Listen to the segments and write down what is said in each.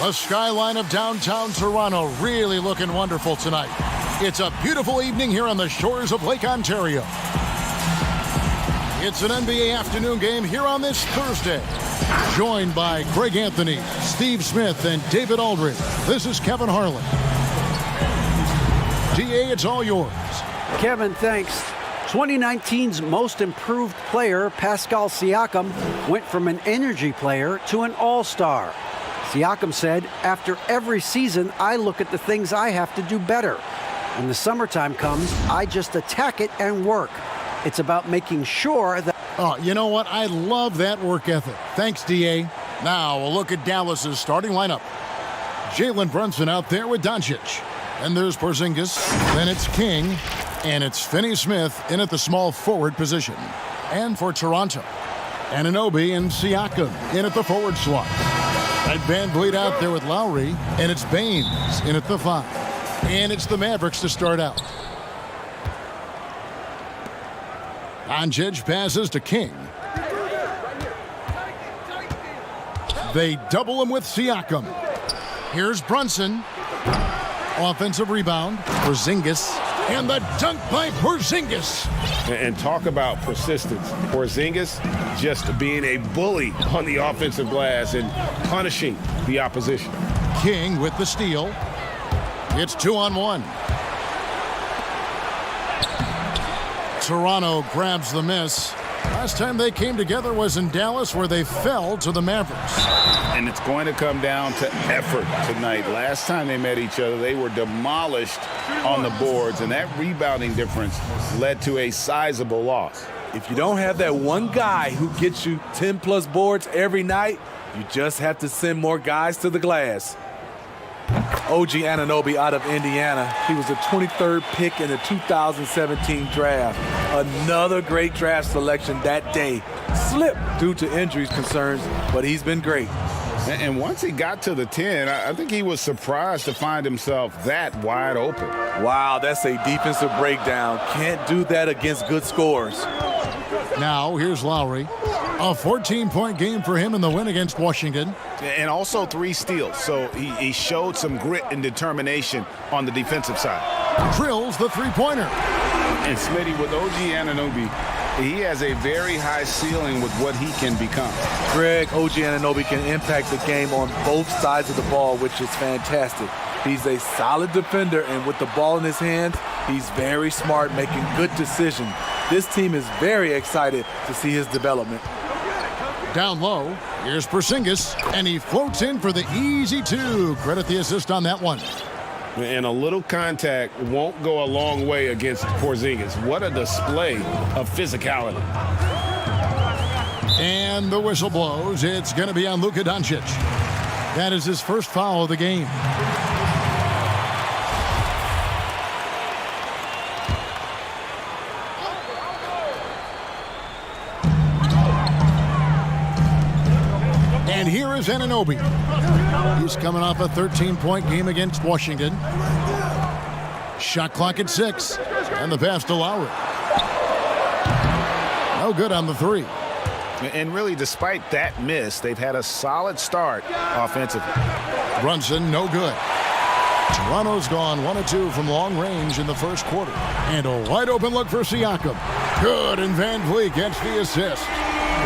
The skyline of downtown Toronto really looking wonderful tonight. It's a beautiful evening here on the shores of Lake Ontario. It's an NBA afternoon game here on this Thursday. Joined by Greg Anthony, Steve Smith, and David Aldridge. This is Kevin Harlan. DA, it's all yours. Kevin, thanks. 2019's most improved player, Pascal Siakam, went from an energy player to an all-star. Siakam said, after every season, I look at the things I have to do better. When the summertime comes, I just attack it and work. It's about making sure that... Oh, you know what? I love that work ethic. Thanks, DA. Now, we'll look at Dallas's starting lineup. Jalen Brunson out there with Doncic. And there's Porzingis. Then it's King. And it's Finney-Smith in at the small forward position. And for Toronto, Anunoby and Siakam in at the forward slot. And Van Vliet out there with Lowry, and it's Baines in at the 5. And it's the Mavericks to start out. Doncic passes to King. They double him with Siakam. Here's Brunson. Offensive rebound. Porzingis. And the dunk by Porzingis. And talk about persistence. Porzingis just being a bully on the offensive glass and punishing the opposition. King with the steal. It's 2-on-1. Toronto grabs the miss. Last time they came together was in Dallas, where they fell to the Mavericks. And it's going to come down to effort tonight. Last time they met each other, they were demolished on the boards, and that rebounding difference led to a sizable loss. If you don't have that one guy who gets you 10-plus boards every night, you just have to send more guys to the glass. OG Anunoby out of Indiana. He was the 23rd pick in the 2017 draft. Another great draft selection that day. Slipped due to injuries concerns, but he's been great. And once he got to the 10, I think he was surprised to find himself that wide open. Wow, that's a defensive breakdown. Can't do that against good scores. Now, here's Lowry. A 14-point game for him in the win against Washington. And also 3 steals, so he showed some grit and determination on the defensive side. Drills the three-pointer. And Smitty, with OG Anunoby, he has a very high ceiling with what he can become. Greg, OG Anunoby can impact the game on both sides of the ball, which is fantastic. He's a solid defender, and with the ball in his hands, he's very smart, making good decisions. This team is very excited to see his development. Down low, here's Porzingis, and he floats in for the easy 2. Credit the assist on that one. And a little contact won't go a long way against Porzingis. What a display of physicality. And the whistle blows. It's going to be on Luka Doncic. That is his first foul of the game. And here is Anunoby. He's coming off a 13-point game against Washington. Shot clock at 6. And the pass to Lowry. No good on the 3. And really, despite that miss, they've had a solid start offensively. Brunson, no good. Toronto's gone 1 of 2 from long range in the first quarter. And a wide open look for Siakam. Good, and Van Vliet gets the assist.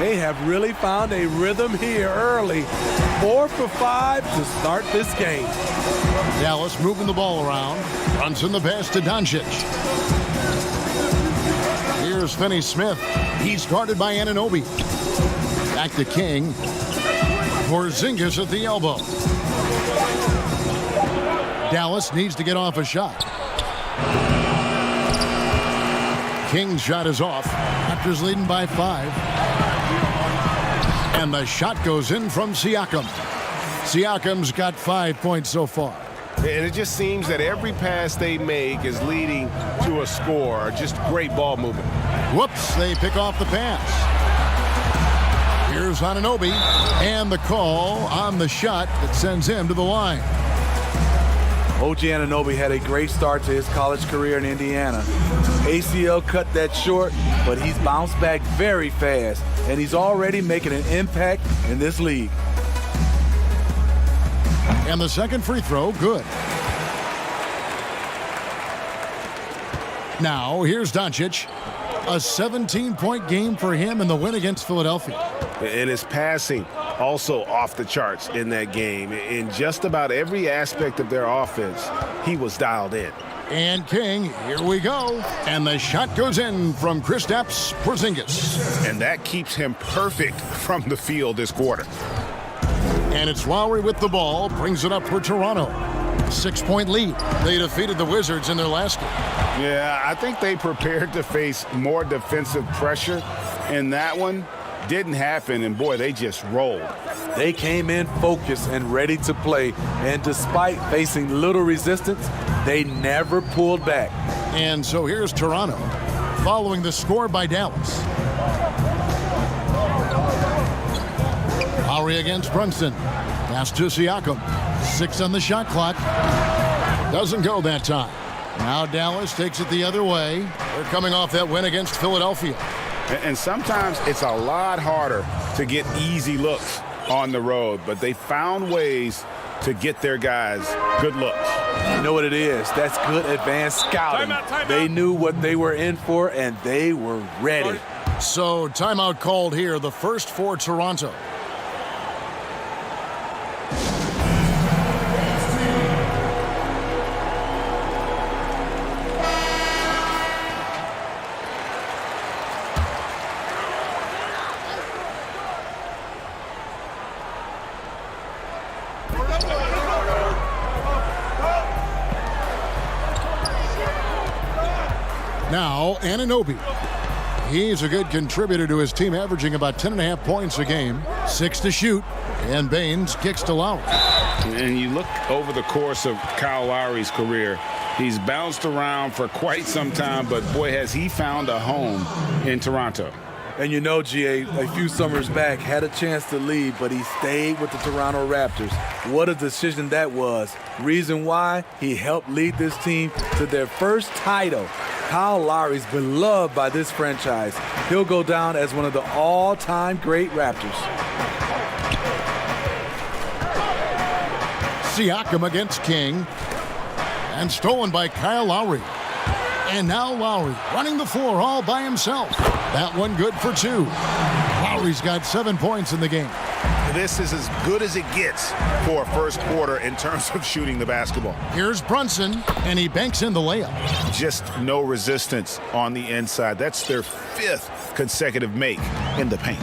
They have really found a rhythm here early. 4 for 5 to start this game. Dallas moving the ball around. Brunson the pass to Doncic. Here's Finney-Smith. He's guarded by Anunoby. Back to King. Porzingis at the elbow. Dallas needs to get off a shot. King's shot is off. Raptors leading by 5. And the shot goes in from Siakam. Siakam's got 5 points so far. And it just seems that every pass they make is leading to a score. Just great ball movement. Whoops, they pick off the pass. Here's Anunoby, and the call on the shot that sends him to the line. OG Anunoby had a great start to his college career in Indiana. ACL cut that short, but he's bounced back very fast, and he's already making an impact in this league. And the second free throw, good. Now, here's Doncic. A 17-point game for him in the win against Philadelphia. And his passing also off the charts in that game. In just about every aspect of their offense, he was dialed in. And King, here we go. And the shot goes in from Kristaps Porzingis. And that keeps him perfect from the field this quarter. And it's Lowry with the ball, brings it up for Toronto. 6-point lead. They defeated the Wizards in their last game. Yeah, I think they prepared to face more defensive pressure, and that one didn't happen, and boy, they just rolled. They came in focused and ready to play, and despite facing little resistance, they never pulled back. And so here's Toronto, following the score by Dallas. Lowry against Brunson. Pass to Siakam. 6 on the shot clock. Doesn't go that time. Now Dallas takes it the other way. They're coming off that win against Philadelphia. And sometimes it's a lot harder to get easy looks on the road, but they found ways to get their guys good looks. You know what it is? That's good advanced scouting. Timeout. They knew what they were in for, and they were ready. So timeout called here, the first for Toronto. Now, Anunoby. He's a good contributor to his team, averaging about 10.5 points a game. 6 to shoot, and Baines kicks to Lowry. And you look over the course of Kyle Lowry's career, he's bounced around for quite some time, but boy, has he found a home in Toronto. And you know, GA, a few summers back, had a chance to leave, but he stayed with the Toronto Raptors. What a decision that was. Reason why? He helped lead this team to their first title. Kyle Lowry's beloved by this franchise. He'll go down as one of the all-time great Raptors. Siakam against King. And stolen by Kyle Lowry. And now Lowry running the floor all by himself. That one good for 2. Lowry's got 7 points in the game. This is as good as it gets for a first quarter in terms of shooting the basketball. Here's Brunson, and he banks in the layup. Just no resistance on the inside. That's their 5th consecutive make in the paint.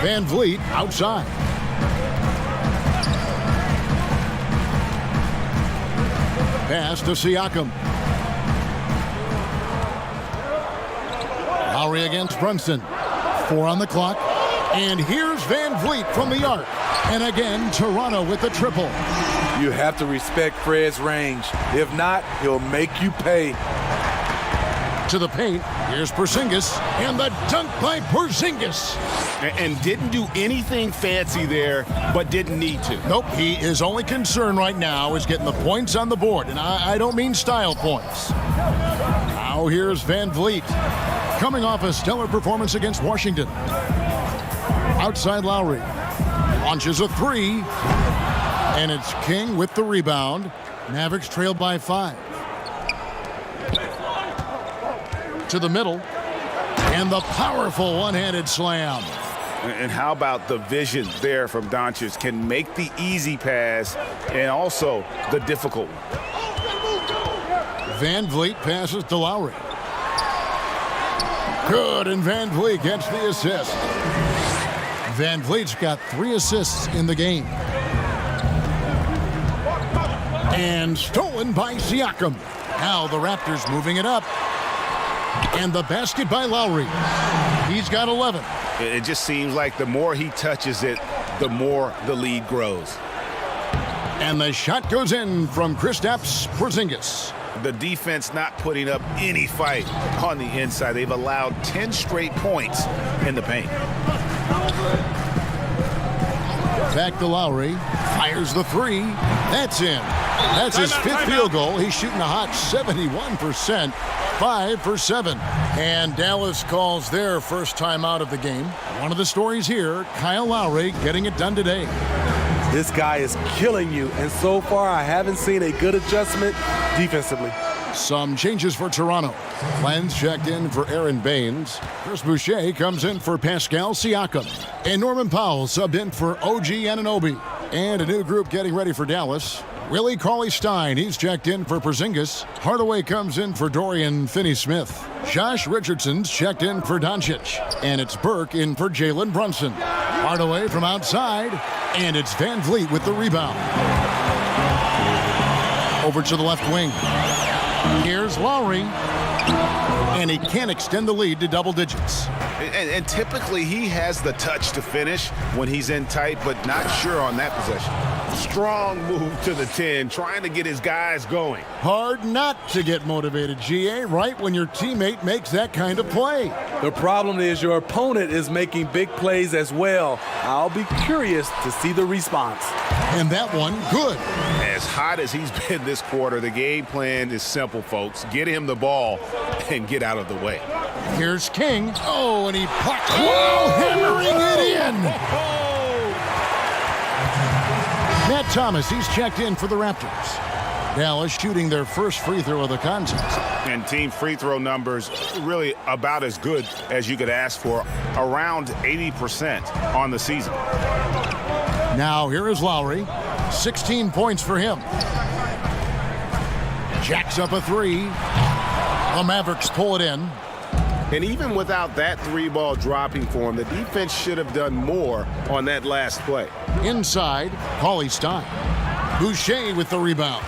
Van Vliet outside. Pass to Siakam. Lowry against Brunson. 4 on the clock. And here's Van Vliet from the arc. And again, Toronto with the triple. You have to respect Fred's range. If not, he'll make you pay. To the paint. Here's Porzingis. And the dunk by Porzingis. And didn't do anything fancy there, but didn't need to. Nope, his only concern right now is getting the points on the board. And I don't mean style points. Now here's Van Vliet. Coming off a stellar performance against Washington. Outside Lowry. Launches a 3. And it's King with the rebound. Mavericks trail by 5. To the middle. And the powerful one-handed slam. And how about the vision there from Doncic? Can make the easy pass and also the difficult one. Van Vliet passes to Lowry. Good, and Van Vliet gets the assist. Van Vliet's got 3 assists in the game. And stolen by Siakam. Now the Raptors moving it up. And the basket by Lowry. He's got 11. It just seems like the more he touches it, the more the lead grows. And the shot goes in from Kristaps Porzingis. The defense not putting up any fight on the inside. They've allowed 10 straight points in the paint. Back to Lowry. Fires the 3. That's in. That's his fifth field goal. He's shooting a hot 71%, 5 for 7. And Dallas calls their first time out of the game. One of the stories here, Kyle Lowry getting it done today. This guy is killing you, and so far I haven't seen a good adjustment defensively. Some changes for Toronto. Cleanse checked in for Aaron Baines. Chris Boucher comes in for Pascal Siakam. And Norman Powell subbed in for OG Anunoby. And a new group getting ready for Dallas. Willie Cauley-Stein, he's checked in for Porzingis. Hardaway comes in for Dorian Finney-Smith. Josh Richardson's checked in for Doncic. And it's Burke in for Jalen Brunson. Hardaway from outside. And it's Van Vliet with the rebound. Over to the left wing. Here's Lowry, and he can't extend the lead to double digits. And typically he has the touch to finish when he's in tight, but not sure on that possession. Strong move to the 10, trying to get his guys going. Hard not to get motivated, GA, right when your teammate makes that kind of play. The problem is your opponent is making big plays as well. I'll be curious to see the response. And that one, good. As hot as he's been this quarter, the game plan is simple, folks. Get him the ball and get out of the way. Here's King. Oh, and he pucks. Whoa, hammering it in. Matt Thomas, he's checked in for the Raptors. Dallas shooting their first free throw of the contest. And team free throw numbers really about as good as you could ask for, around 80% on the season. Now here is Lowry. 16 points for him. Jacks up a three. The Mavericks pull it in. And even without that three ball dropping for him, the defense should have done more on that last play. Inside, Cauley-Stein. Boucher with the rebound.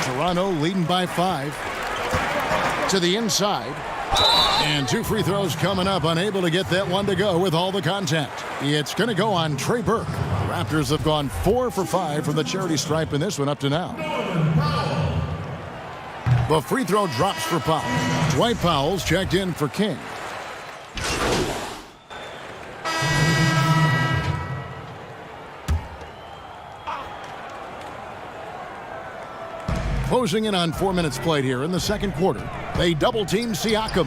Toronto leading by 5. To the inside. And 2 free throws coming up, unable to get that one to go with all the contact. It's going to go on Trey Burke. Raptors have gone 4 for 5 from the charity stripe in this one up to now. The free throw drops for Powell. Dwight Powell's checked in for King. Closing in on 4 minutes played here in the second quarter. They double-team Siakam.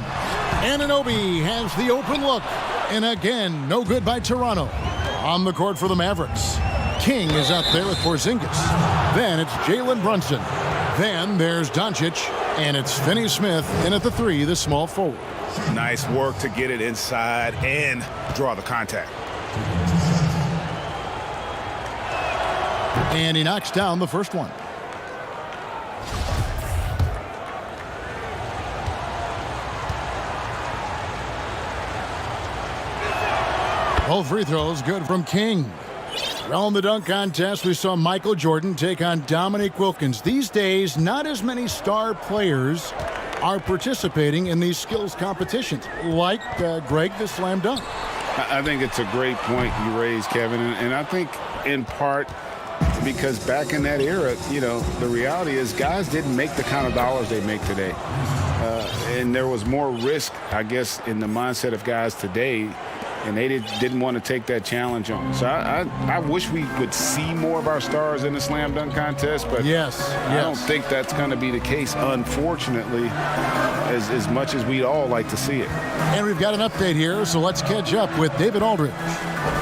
Anunoby has the open look. And again, no good by Toronto. On the court for the Mavericks. King is out there with Porzingis. Then it's Jalen Brunson. Then there's Doncic. And it's Finney-Smith in at the 3, the small forward. Nice work to get it inside and draw the contact. And he knocks down the first one. Both free throws good from King. Well, in the dunk contest, we saw Michael Jordan take on Dominique Wilkins. These days, not as many star players are participating in these skills competitions, like Greg, the slam dunk. I think it's a great point you raised, Kevin, and I think in part because back in that era, you know, the reality is guys didn't make the kind of dollars they make today. And there was more risk, I guess, in the mindset of guys today, and they didn't want to take that challenge on. So I wish we would see more of our stars in the slam dunk contest, but I don't think that's going to be the case, unfortunately, as much as we'd all like to see it. And we've got an update here, so let's catch up with David Aldridge.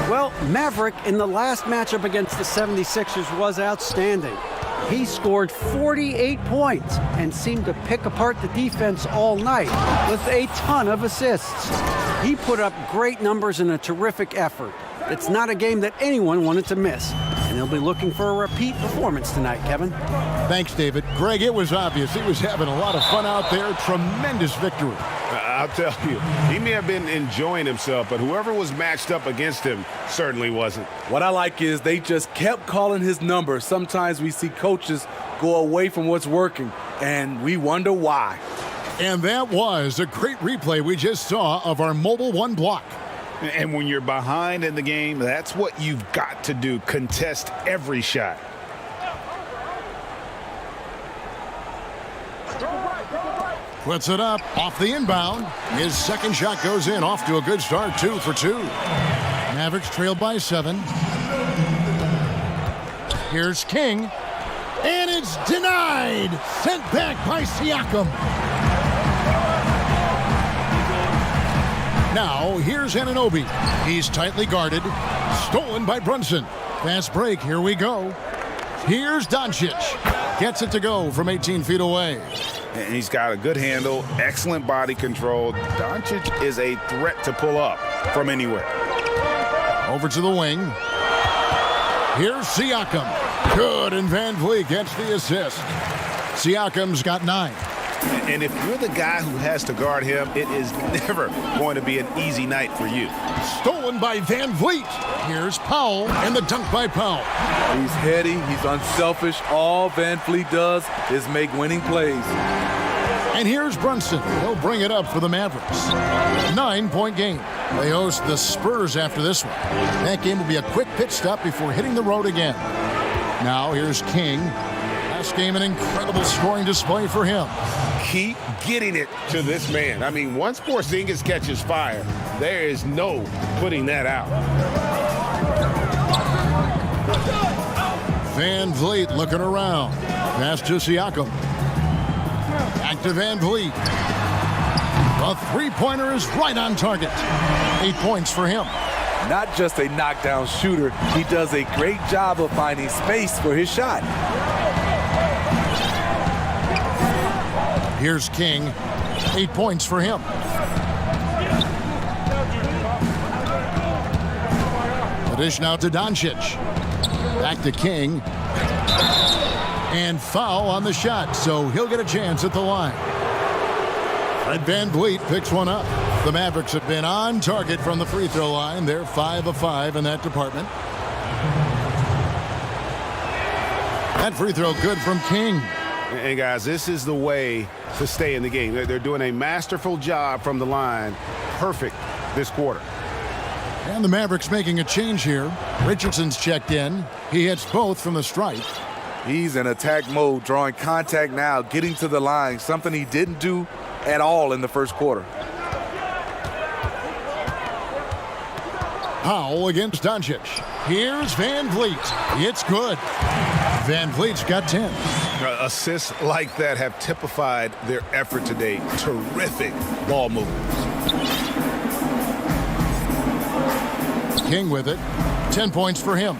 Well, Maverick in the last matchup against the 76ers was outstanding. He scored 48 points and seemed to pick apart the defense all night with a ton of assists. He put up great numbers in a terrific effort. It's not a game that anyone wanted to miss, and they'll be looking for a repeat performance tonight, Kevin. Thanks, David. Greg, it was obvious. He was having a lot of fun out there. Tremendous victory. I'll tell you, he may have been enjoying himself, but whoever was matched up against him certainly wasn't. What I like is they just kept calling his number. Sometimes we see coaches go away from what's working, and we wonder why. And that was a great replay we just saw of our Mobile One block. And when you're behind in the game, that's what you've got to do. Contest every shot. Puts it up off the inbound. His second shot goes in, off to a good start, 2 for 2. Mavericks trailed by 7. Here's King. it's denied. Sent back by Siakam. Now, here's Anunoby. He's tightly guarded. Stolen by Brunson. Fast break. Here we go. Here's Doncic. Gets it to go from 18 feet away. And he's got a good handle, excellent body control. Doncic is a threat to pull up from anywhere. Over to the wing. Here's Siakam. Good, and Van Vliet gets the assist. Siakam's got 9. And if you're the guy who has to guard him, it is never going to be an easy night for you. Stolen by Van Vliet. Here's Powell, and the dunk by Powell. He's heady, he's unselfish. All Van Vliet does is make winning plays. And here's Brunson. He'll bring it up for the Mavericks. 9-point game. They host the Spurs after this one. That game will be a quick pit stop before hitting the road again. Now here's King. Last game, an incredible scoring display for him. Keep getting it to this man. I mean, once Porzingis catches fire, there is no putting that out. Van Vliet looking around. Pass to Siakam. Back to Van Vliet. The three-pointer is right on target. 8 points for him. Not just a knockdown shooter, he does a great job of finding space for his shot. Here's King. 8 points for him. The dish now to Doncic. Back to King. And foul on the shot, so he'll get a chance at the line. Fred Van Vliet picks one up. The Mavericks have been on target from the free throw line. They're 5 of 5 in that department. That free throw good from King. And guys, this is the way to stay in the game. They're doing a masterful job from the line. Perfect this quarter. And the Mavericks making a change here. Richardson's checked in. He hits both from the stripe. He's in attack mode, drawing contact now, getting to the line, something he didn't do at all in the first quarter. Powell against Doncic. Here's Van Vliet. It's good. Van Vliet's got 10. Assists like that have typified their effort today. Terrific ball movements. King with it. 10 points for him.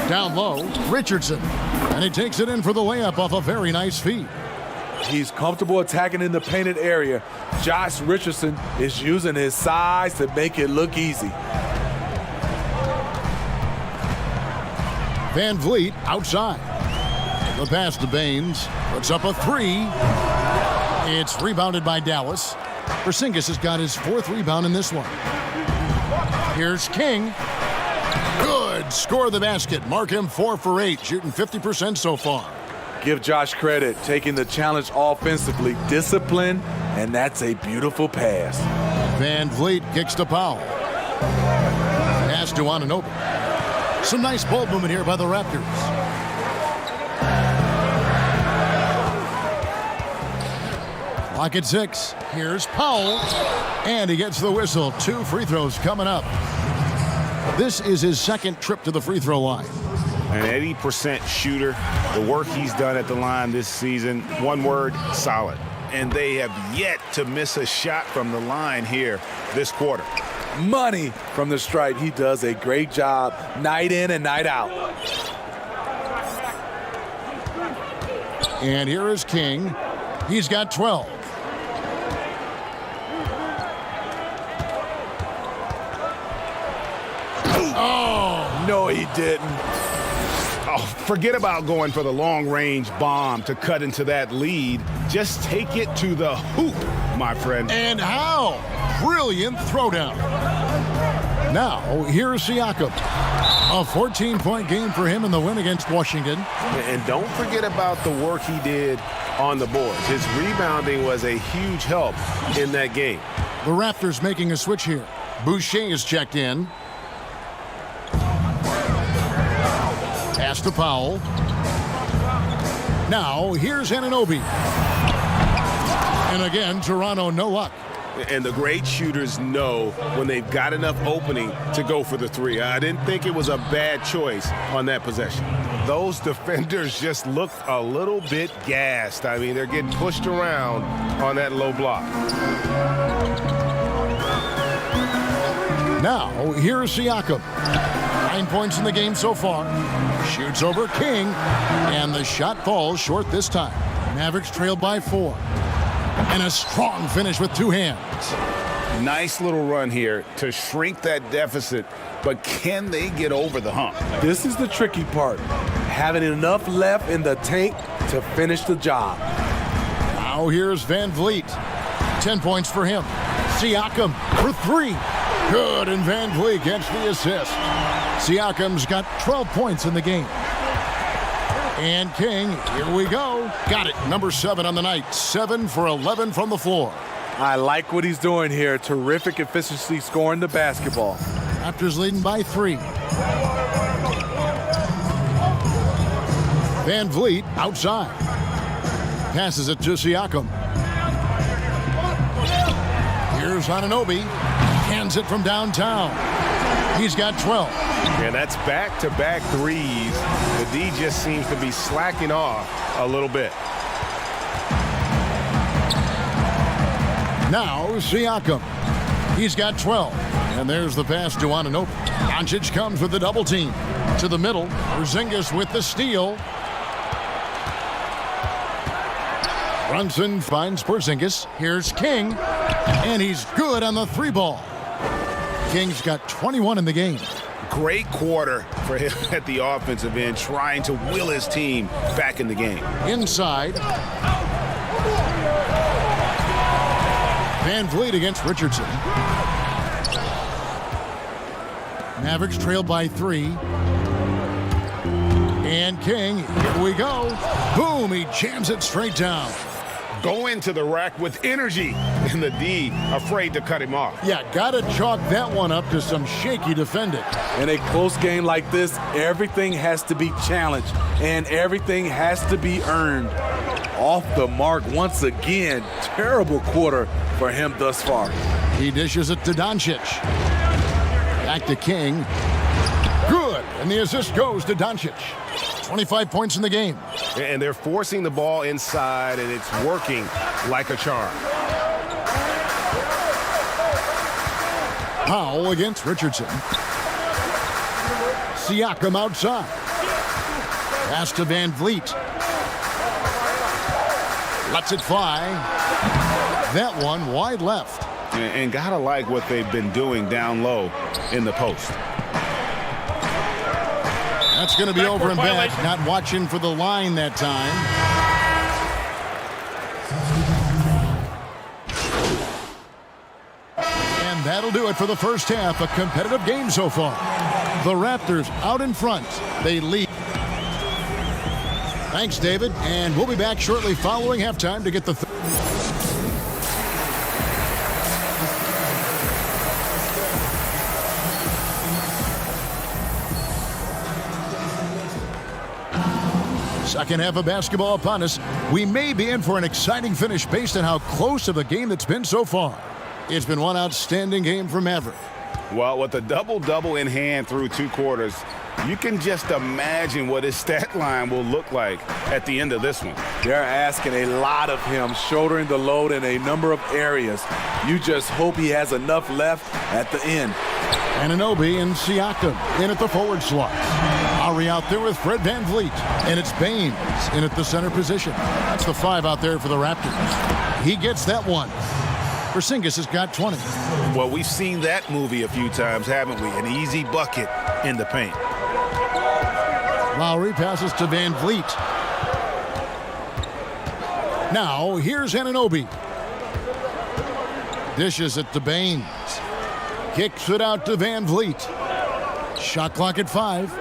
Down low, Richardson. And he takes it in for the layup off a very nice feed. He's comfortable attacking in the painted area. Josh Richardson is using his size to make it look easy. Van Vliet outside. The pass to Baines. Puts up a 3. It's rebounded by Dallas. Porzingis has got his 4th rebound in this one. Here's King. Good. Score the basket. Mark him 4 for 8, shooting 50% so far. Give Josh credit, taking the challenge offensively, discipline, and that's a beautiful pass. Van Vliet kicks to Powell. Pass to Anunoby. Some nice ball movement here by the Raptors. Clock at 6. Here's Powell. And he gets the whistle. 2 free throws coming up. This is his 2nd trip to the free throw line. An 80% shooter. The work he's done at the line this season, one word, solid. And they have yet to miss a shot from the line here this quarter. Money from the stripe. He does a great job night in and night out. And here is King. He's got 12. Oh, no, he didn't. Oh, forget about going for the long-range bomb to cut into that lead. Just take it to the hoop, my friend. And how? Brilliant throwdown. Now, here's Siakam. A 14-point game for him in the win against Washington. And don't forget about the work he did on the boards. His rebounding was a huge help in that game. The Raptors making a switch here. Boucher is checked in. Pass to Powell. Now, here's Anunoby. And again, Toronto no luck. And the great shooters know when they've got enough opening to go for the three. I didn't think it was a bad choice on that possession. Those defenders just looked a little bit gassed. I mean, they're getting pushed around on that low block. Now, here's Siakam. 9 points in the game so far. Shoots over King, and the shot falls short this time. Mavericks trail by 4. And a strong finish with 2 hands. Nice little run here to shrink that deficit, but can they get over the hump? This is the tricky part. Having enough left in the tank to finish the job. Now here's Van Vliet. 10 points for him. Siakam for 3. Good, and Van Vliet gets the assist. Siakam's got 12 points in the game. And King, here we go. Got it, number 7 on the night. 7 for 11 from the floor. I like what he's doing here. Terrific efficiency scoring the basketball. Raptors leading by 3. Van Vliet outside. Passes it to Siakam. Here's Anunoby. Hands it from downtown. He's got 12. And that's back-to-back threes. The D just seems to be slacking off a little bit. Now Siakam. He's got 12. And there's the pass to Anunoby. Doncic comes with the double team. To the middle. Porzingis with the steal. Brunson finds Porzingis. Here's King. And he's good on the 3 ball. King's got 21 in the game. Great quarter for him at the offensive end, trying to will his team back in the game. Inside. Van Vliet against Richardson. Mavericks trail by 3. And King, here we go. Boom, he jams it straight down. Go into the rack with energy, and the D afraid to cut him off. Yeah, gotta chalk that one up to some shaky defending. In a close game like this, everything has to be challenged, and everything has to be earned. Off the mark once again. Terrible quarter for him thus far. He dishes it to Doncic. Back to King. Good, and the assist goes to Doncic. 25 points in the game. And they're forcing the ball inside, and it's working like a charm. Powell against Richardson. Siakam outside. Pass to Van Vliet. Lets it fly. That one wide left. And gotta like what they've been doing down low in the post. That's going to be over and back. Not watching for the line that time. And that'll do it for the first half. A competitive game so far. The Raptors out in front. They lead. Thanks, David. And we'll be back shortly following halftime to get the second half of basketball upon us. We may be in for an exciting finish based on how close of a game that's been so far. It's been one outstanding game for Maverick. Well, with a double-double in hand through 2 quarters, you can just imagine what his stat line will look like at the end of this one. They're asking a lot of him, shouldering the load in a number of areas. You just hope he has enough left at the end. Anunoby and Siakam in at the forward slot. Lowry out there with Fred Van Vliet. And it's Baines in at the center position. That's the 5 out there for the Raptors. He gets that one. Porzingis has got 20. Well, we've seen that movie a few times, haven't we? An easy bucket in the paint. Lowry passes to Van Vliet. Now, here's Anunoby. Dishes it to Baines. Kicks it out to Van Vliet. Shot clock at 5.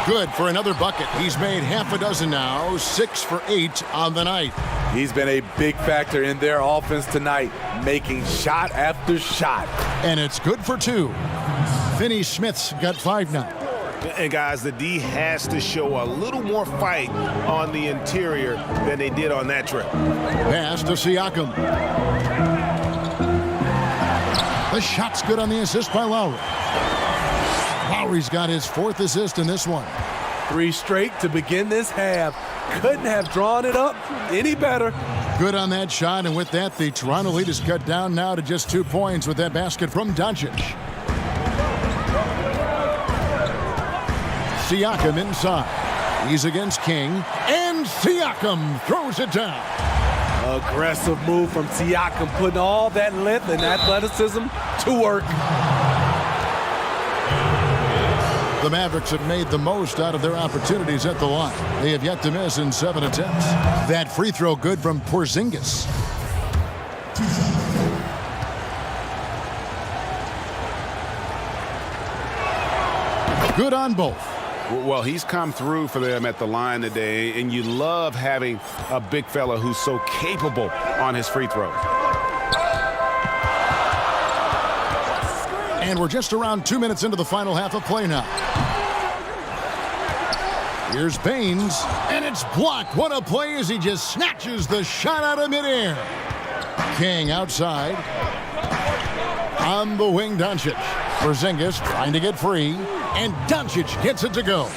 Good for another bucket. He's made half a dozen now. 6 for 8 on the night. He's been a big factor in their offense tonight, making shot after shot. And it's good for 2. Finney Smith's got 5 now. And guys, the D has to show a little more fight on the interior than they did on that trip. Pass to Siakam. The shot's good on the assist by Lowry. Lowry's got his 4th assist in this one. 3 straight to begin this half. Couldn't have drawn it up any better. Good on that shot, and with that, the Toronto lead is cut down now to just 2 points with that basket from Doncic. Siakam inside. He's against King, and Siakam throws it down. Aggressive move from Siakam, putting all that length and athleticism to work. The Mavericks have made the most out of their opportunities at the line. They have yet to miss in 7 attempts. That free throw good from Porzingis. Good on both. Well, he's come through for them at the line today, and you love having a big fella who's so capable on his free throws. And we're just around 2 minutes into the final half of play now. Here's Baines, and it's blocked. What a play as he just snatches the shot out of midair. King outside. On the wing, Doncic. Porzingis trying to get free, and Doncic gets it to go.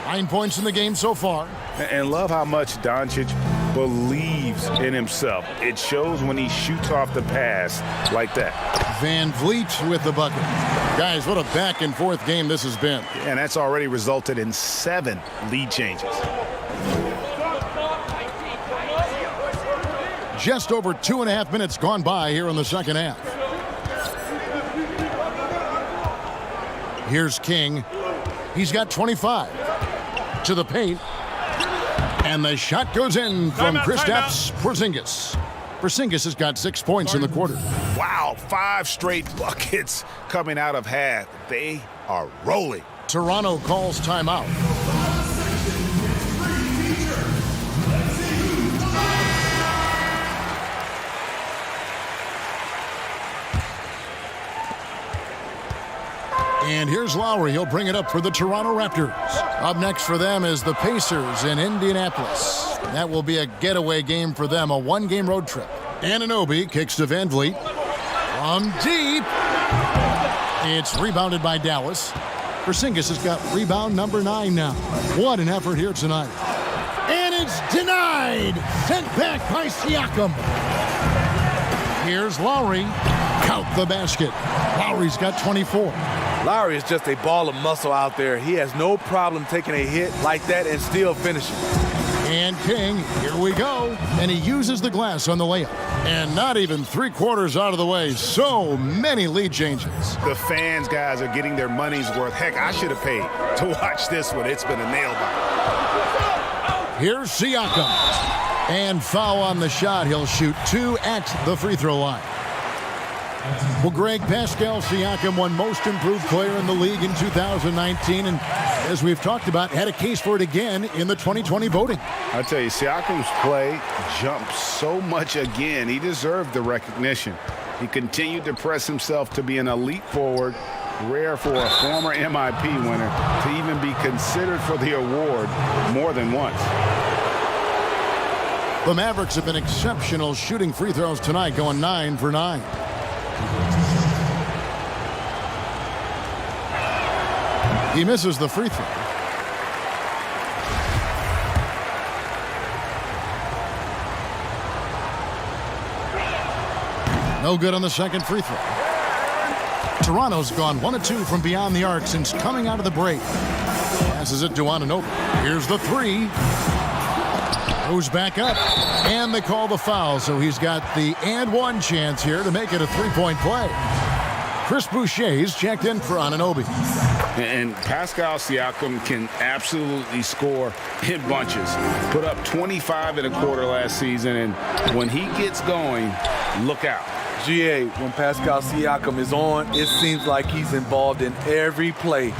9 points in the game so far. And love how much Doncic believes in himself. It shows when he shoots off the pass like that. Van Vliet with the bucket. Guys, what a back-and-forth game this has been. And that's already resulted in 7 lead changes. Just over 2.5 minutes gone by here in the second half. Here's King. He's got 25. To the paint. And the shot goes in from Kristaps Porzingis. Porzingis has got 6 points in the quarter. Wow, 5 straight buckets coming out of half. They are rolling. Toronto calls timeout. And here's Lowry. He'll bring it up for the Toronto Raptors. Up next for them is the Pacers in Indianapolis. That will be a getaway game for them, a 1-game road trip. Anunoby kicks to Van Vliet. From deep. It's rebounded by Dallas. Porzingis has got rebound number 9 now. What an effort here tonight. And it's denied. Sent back by Siakam. Here's Lowry. Count the basket. Lowry's got 24. Lowry is just a ball of muscle out there. He has no problem taking a hit like that and still finishing. And King, here we go. And he uses the glass on the layup. And not even 3/4 out of the way. So many lead changes. The fans, guys, are getting their money's worth. Heck, I should have paid to watch this one. It's been a nail-biter. Here's Siakam. And foul on the shot. He'll shoot 2 at the free throw line. Well, Greg, Pascal Siakam won most improved player in the league in 2019. And as we've talked about, had a case for it again in the 2020 voting. I tell you, Siakam's play jumped so much again. He deserved the recognition. He continued to press himself to be an elite forward. Rare for a former MIP winner to even be considered for the award more than once. The Mavericks have been exceptional shooting free throws tonight, going 9 for 9. He misses the free throw. No good on the second free throw. Toronto's gone 1 of 2 from beyond the arc since coming out of the break. Passes it to Anunoby. Here's the 3. Goes back up, and they call the foul, so he's got the and 1 chance here to make it a 3-point play. Chris Boucher's checked in for Anunoby. And Pascal Siakam can absolutely score in bunches. Put up 25 in a quarter last season, and when he gets going, look out. GA, when Pascal Siakam is on, it seems like he's involved in every play.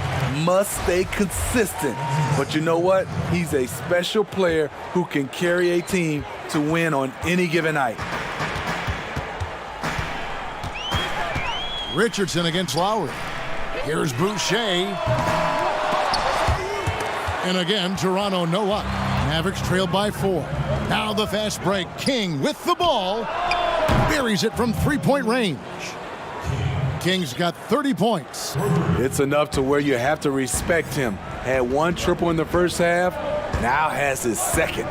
Must stay consistent. But you know what? He's a special player who can carry a team to win on any given night. Richardson against Lowry. Here's Boucher. And again, Toronto no up. Mavericks trailed by 4. Now the fast break. King with the ball. Buries it from three-point range. King's got 30 points. It's enough to where you have to respect him. Had 1 triple in the first half, now has his second.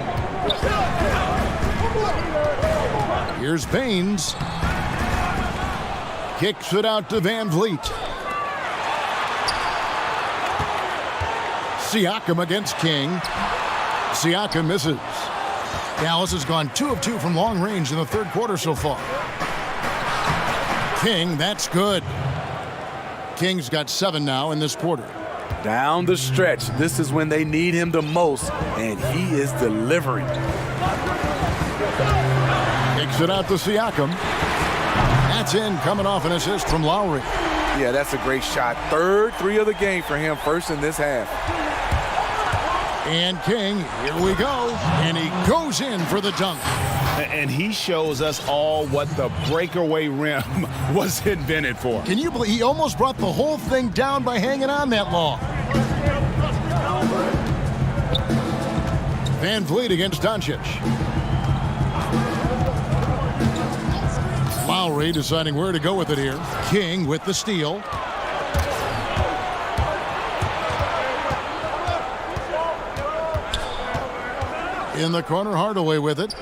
Here's Baines. Kicks it out to Van Vliet. Siakam against King. Siakam misses. Dallas has gone 2 of 2 from long range in the third quarter so far. King, that's good. King's got 7 now in this quarter. Down the stretch, this is when they need him the most, and he is delivering. Kicks it out to Siakam. That's in, coming off an assist from Lowry. Yeah, that's a great shot. Third 3 of the game for him, first in this half. And King, here we go. And he goes in for the dunk. And he shows us all what the breakaway rim was invented for. Can you believe he almost brought the whole thing down by hanging on that long? Van Vliet against Doncic. Lowry deciding where to go with it here. King with the steal. In the corner, Hardaway with it.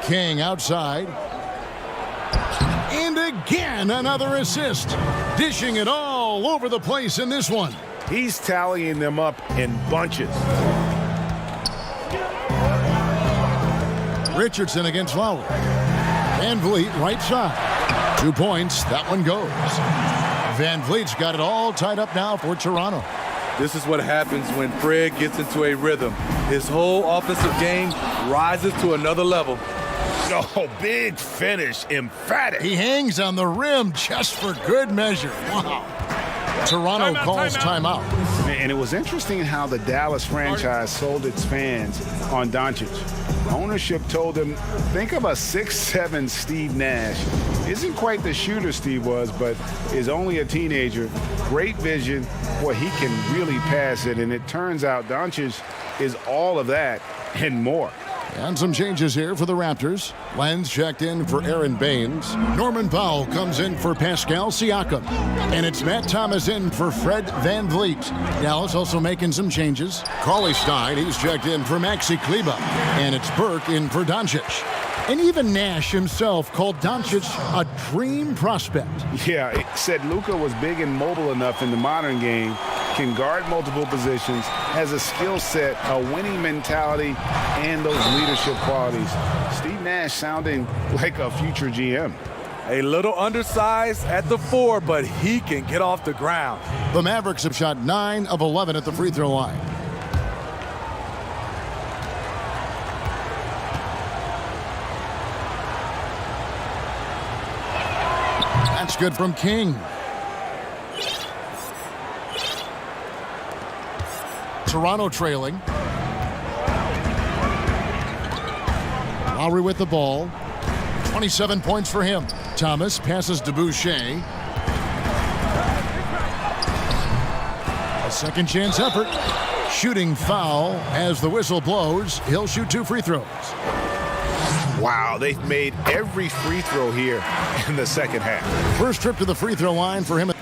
King outside. And again, another assist. Dishing it all over the place in this one. He's tallying them up in bunches. Richardson against Lowry. Van Vliet right side. 2 points. That one goes. Van Vliet's got it all tied up now for Toronto. This is what happens when Fred gets into a rhythm. His whole offensive game rises to another level. Oh, big finish, emphatic. He hangs on the rim just for good measure. Wow. Toronto calls timeout. And it was interesting how the Dallas franchise sold its fans on Doncic. Ownership told them, think of a 6'7" Steve Nash. Isn't quite the shooter Steve was, but is only a teenager. Great vision. Boy, he can really pass it. And it turns out Doncic is all of that and more. And some changes here for the Raptors. Lenz checked in for Aaron Baines. Norman Powell comes in for Pascal Siakam. And it's Matt Thomas in for Fred Van Vliet. Dallas also making some changes. Cauley Stein, he's checked in for Maxi Kleber. And it's Burke in for Doncic. And even Nash himself called Doncic a dream prospect. Yeah, it said Luka was big and mobile enough in the modern game, can guard multiple positions, has a skill set, a winning mentality, and those leadership qualities. Steve Nash sounding like a future GM. A little undersized at the 4, but he can get off the ground. The Mavericks have shot 9 of 11 at the free throw line. That's good from King. Toronto trailing. Lowry with the ball. 27 points for him. Thomas passes to Boucher. A second chance effort. Shooting foul as the whistle blows. He'll shoot 2 free throws. Wow, they've made every free throw here in the second half. First trip to the free throw line for him.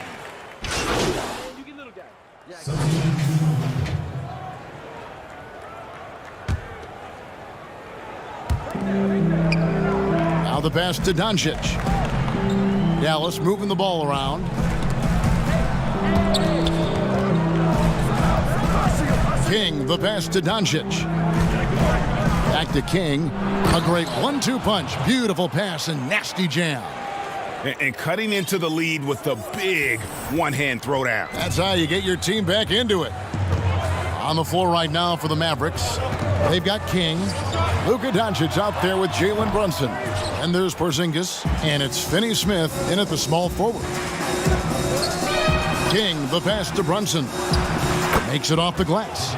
Now the pass to Doncic. Dallas moving the ball around. King, the pass to Doncic. Back to King. A great 1-2 punch. Beautiful pass and nasty jam. And cutting into the lead with the big one-hand throwdown. That's how you get your team back into it. On the floor right now for the Mavericks, they've got King. Luka Doncic out there with Jalen Brunson. And there's Porzingis. And it's Finney Smith in at the small forward. King, the pass to Brunson. Makes it off the glass.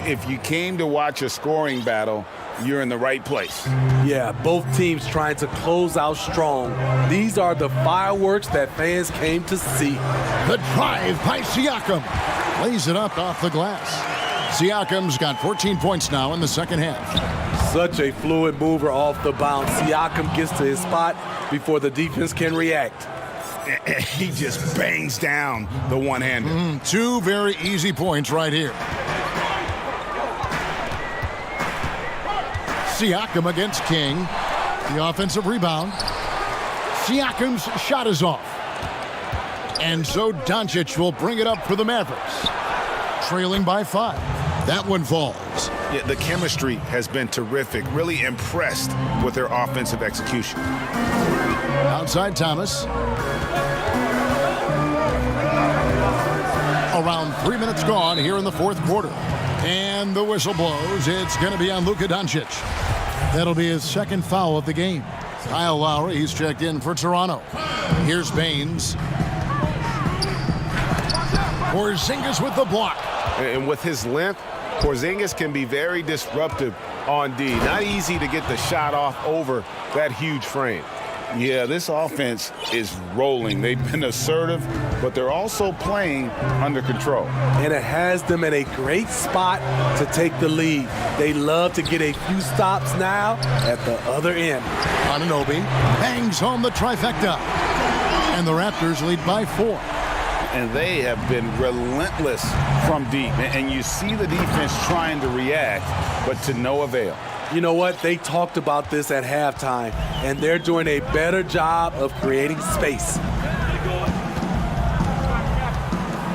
If you came to watch a scoring battle, you're in the right place. Yeah, both teams trying to close out strong. These are the fireworks that fans came to see. The drive by Siakam. Lays it up off the glass. Siakam's got 14 points now in the second half. Such a fluid mover off the bounce. Siakam gets to his spot before the defense can react. He just bangs down the one-hander. Two very easy points right here. Siakam against King. The offensive rebound. Siakam's shot is off. And so Doncic will bring it up for the Mavericks. Trailing by 5. That one falls. Yeah, the chemistry has been terrific. Really impressed with their offensive execution. Outside Thomas. Around 3 minutes gone here in the fourth quarter. And the whistle blows. It's going to be on Luka Doncic. That'll be his second foul of the game. Kyle Lowry, he's checked in for Toronto. Here's Baines. Porzingis with the block. And with his length, Porzingis can be very disruptive on D. Not easy to get the shot off over that huge frame. Yeah, this offense is rolling. They've been assertive, but they're also playing under control. And it has them in a great spot to take the lead. They love to get a few stops now at the other end. Anunoby bangs home the trifecta. And the Raptors lead by 4. And they have been relentless from deep. And you see the defense trying to react, but to no avail. You know what? They talked about this at halftime, and they're doing a better job of creating space.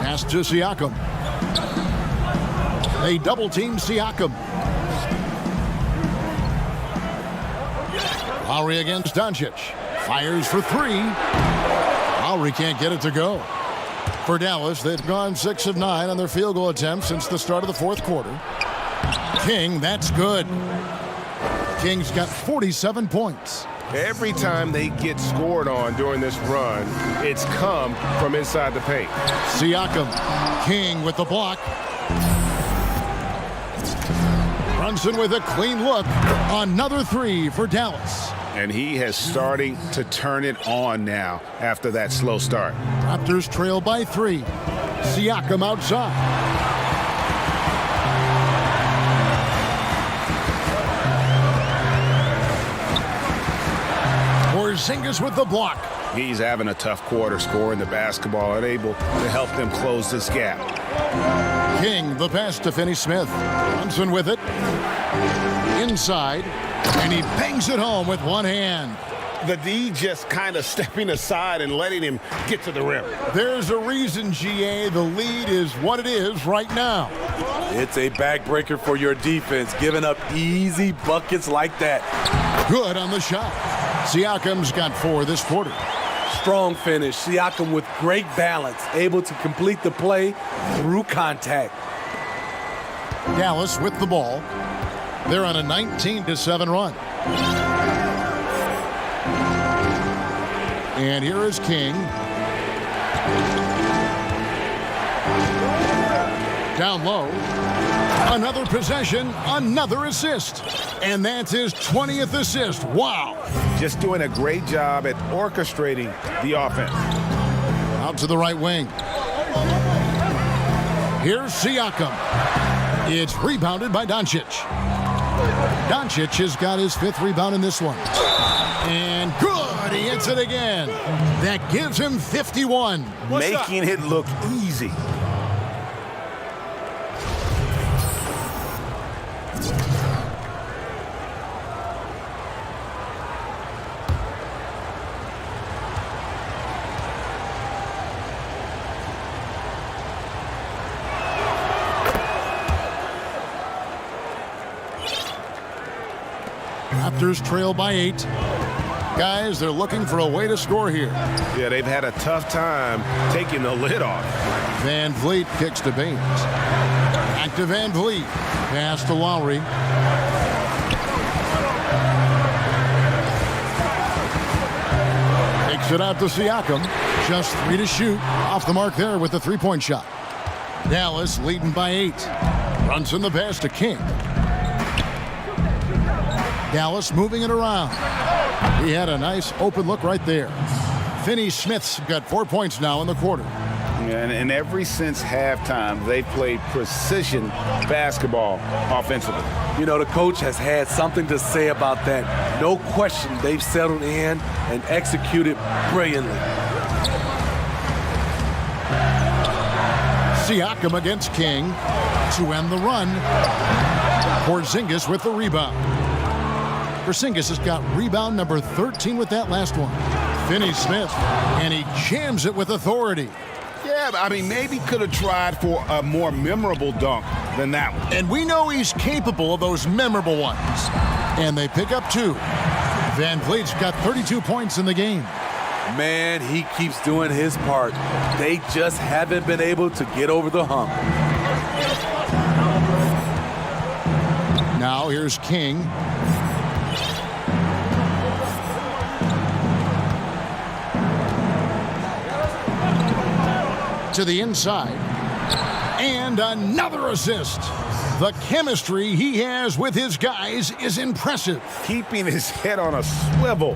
Pass to Siakam. They double-team Siakam. Lowry against Doncic. Fires for 3. Lowry can't get it to go. For Dallas, they've gone 6 of 9 on their field goal attempts since the start of the fourth quarter. King, that's good. King's got 47 points. Every time they get scored on during this run, it's come from inside the paint. Siakam, King with the block. Brunson with a clean look. Another 3 for Dallas. And he has starting to turn it on now after that slow start. Raptors trail by 3. Siakam outside. Porzingis with the block. He's having a tough quarter, scoring the basketball and able to help them close this gap. King, the pass to Finney-Smith. Brunson with it. Inside. And he bangs it home with one hand. The D just kind of stepping aside and letting him get to the rim. There's a reason, GA. The lead is what it is right now. It's a backbreaker for your defense, giving up easy buckets like that. Good on the shot. Siakam's got 4 this quarter. Strong finish. Siakam with great balance, able to complete the play through contact. Dallas with the ball. They're on a 19-7 run. And here is King. Down low. Another possession, another assist. And that's his 20th assist. Wow. Just doing a great job at orchestrating the offense. Out to the right wing. Here's Siakam. It's rebounded by Doncic. Doncic has got his 5th rebound in this one. And good. He hits it again. That gives him 51. Making it look easy. Raptors trail by 8. Guys, they're looking for a way to score here. Yeah, they've had a tough time taking the lid off. Van Vliet kicks to Baines. Back to Van Vliet. Pass to Lowry. Takes it out to Siakam. Just 3 to shoot. Off the mark there with the 3-point shot. Dallas leading by 8. Runs in the pass to King. Dallas moving it around. He had a nice open look right there. Finney-Smith's got 4 points now in the quarter. And ever since halftime, they've played precision basketball offensively. You know, the coach has had something to say about that. No question, they've settled in and executed brilliantly. Siakam against King to end the run. Porzingis with the rebound. Porzingis has got rebound number 13 with that last one. Finney-Smith, and he jams it with authority. Yeah, I mean, maybe could have tried for a more memorable dunk than that one. And we know he's capable of those memorable ones. And they pick up 2. Van Vliet's got 32 points in the game. Man, he keeps doing his part. They just haven't been able to get over the hump. Now here's King. To the inside. And another assist. The chemistry he has with his guys is impressive. Keeping his head on a swivel,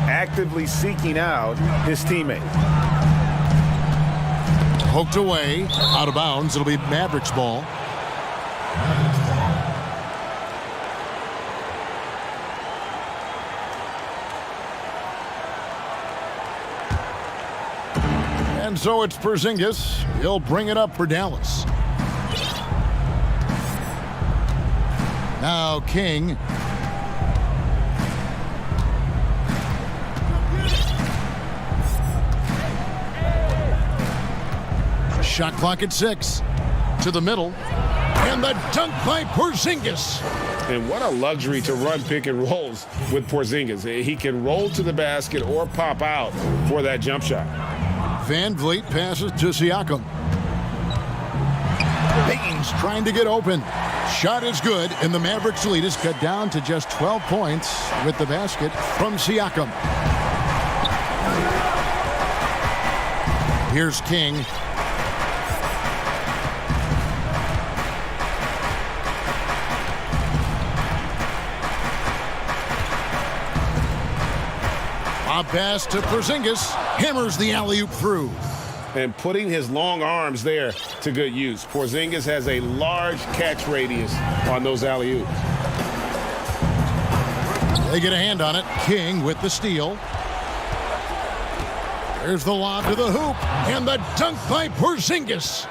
actively seeking out his teammate. Poked away, out of bounds. It'll be Mavericks ball. And so it's Porzingis. He'll bring it up for Dallas. Now King. Shot clock at 6. To the middle. And the dunk by Porzingis. And what a luxury to run pick and rolls with Porzingis. He can roll to the basket or pop out for that jump shot. Van Vliet passes to Siakam. Baines trying to get open. Shot is good, and the Mavericks lead is cut down to just 12 points with the basket from Siakam. Here's King. A pass to Porzingis. Hammers the alley-oop through. And putting his long arms there to good use. Porzingis has a large catch radius on those alley-oops. They get a hand on it. King with the steal. There's the lob to the hoop. And the dunk by Porzingis.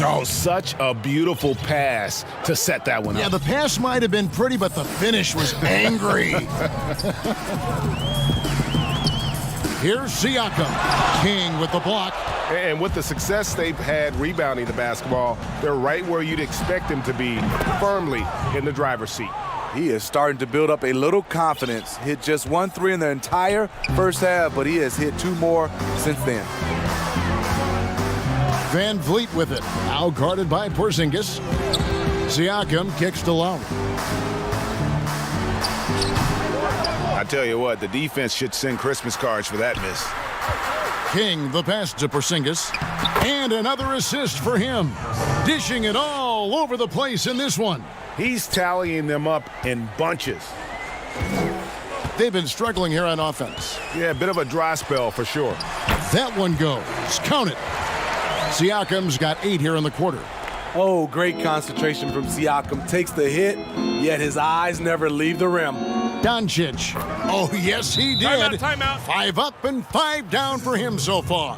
Oh, such a beautiful pass to set that one up. Yeah, the pass might have been pretty, but the finish was angry. Here's Siakam. King with the block. And with the success they've had rebounding the basketball, they're right where you'd expect them to be, firmly in the driver's seat. He is starting to build up a little confidence. Hit just 1 3 in the entire first half, but he has hit 2 more since then. Van Vliet with it. Now guarded by Porzingis. Siakam kicks to Lowry. I tell you what, the defense should send Christmas cards for that miss. King the pass to Porzingis. And another assist for him. Dishing it all over the place in this one. He's tallying them up in bunches. They've been struggling here on offense. Yeah, a bit of a dry spell for sure. That one goes. Count it. Siakam's got 8 here in the quarter. Oh, great concentration from Siakam. Takes the hit, yet his eyes never leave the rim. Doncic. Oh, yes, he did. Timeout. 5 up and 5 down for him so far.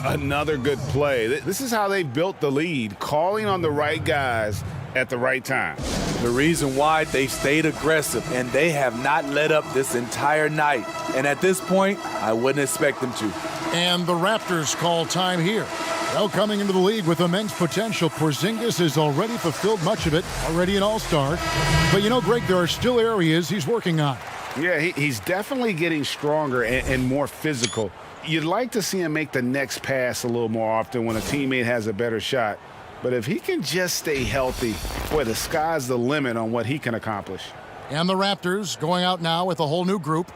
Another good play. This is how they built the lead, calling on the right guys at the right time. The reason why they stayed aggressive, and they have not let up this entire night. And at this point, I wouldn't expect them to. And the Raptors call time here. Well, coming into the league with immense potential, Porzingis has already fulfilled much of it, already an all-star. But you know, Greg, there are still areas he's working on. Yeah, he's definitely getting stronger and more physical. You'd like to see him make the next pass a little more often when a teammate has a better shot. But if he can just stay healthy, boy, the sky's the limit on what he can accomplish. And the Raptors going out now with a whole new group.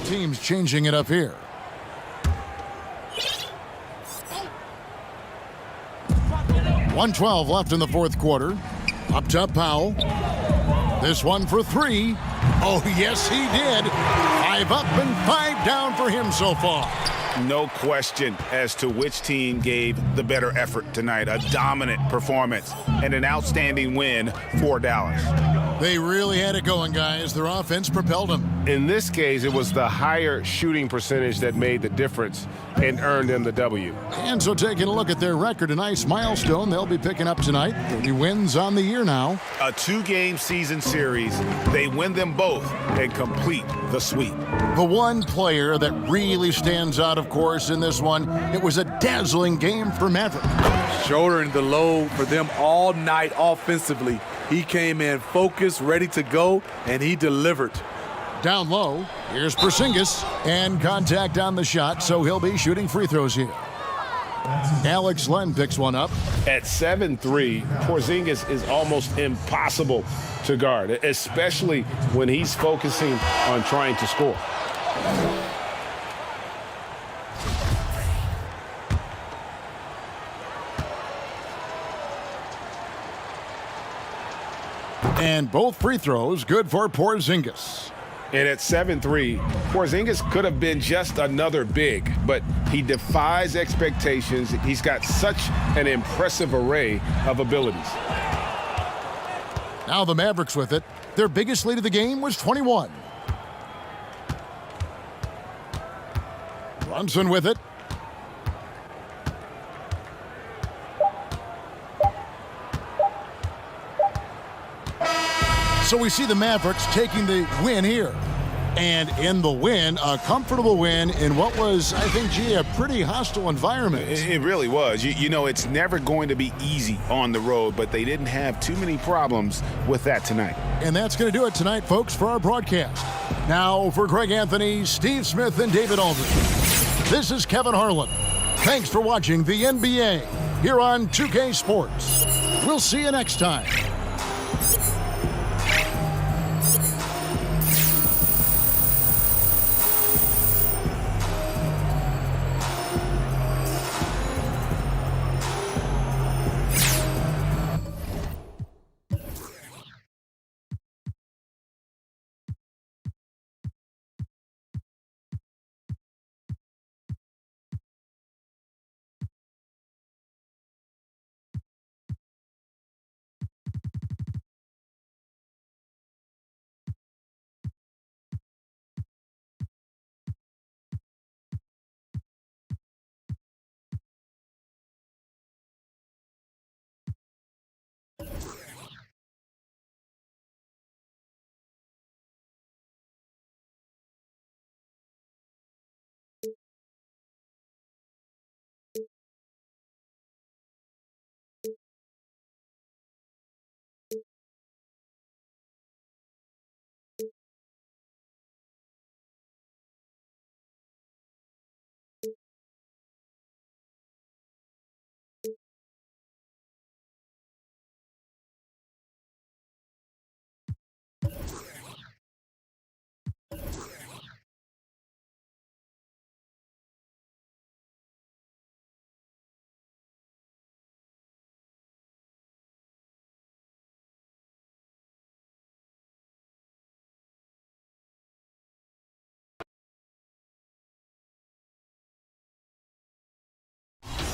teams changing it up here. .112 left in the fourth quarter. Up top, Powell. This one for three. Oh, yes, he did. 5 up and 5 down for him so far. No question as to which team gave the better effort tonight. A dominant performance and an outstanding win for Dallas. They really had it going, guys. Their offense propelled them. In this case, it was the higher shooting percentage that made the difference and earned them the W. And so taking a look at their record, a nice milestone they'll be picking up tonight. 30 wins on the year now. A 2-game season series. They win them both and complete the sweep. The one player that really stands out, of course, in this one, it was a dazzling game for Maverick. Shouldering the load for them all night offensively. He came in focused, ready to go, and he delivered. Down low, here's Porzingis, and contact on the shot, so he'll be shooting free throws here. Alex Len picks one up. At 7'3", Porzingis is almost impossible to guard, especially when he's focusing on trying to score. And both free throws good for Porzingis. And at 7'3", Porzingis could have been just another big, but he defies expectations. He's got such an impressive array of abilities. Now the Mavericks with it. Their biggest lead of the game was 21. Brunson with it. So we see the Mavericks taking the win here. And in the win, a comfortable win in what was, I think, a pretty hostile environment. It really was. You know, it's never going to be easy on the road, but they didn't have too many problems with that tonight. And that's going to do it tonight, folks, for our broadcast. Now, for Greg Anthony, Steve Smith, and David Aldridge, this is Kevin Harlan. Thanks for watching the NBA here on 2K Sports. We'll see you next time.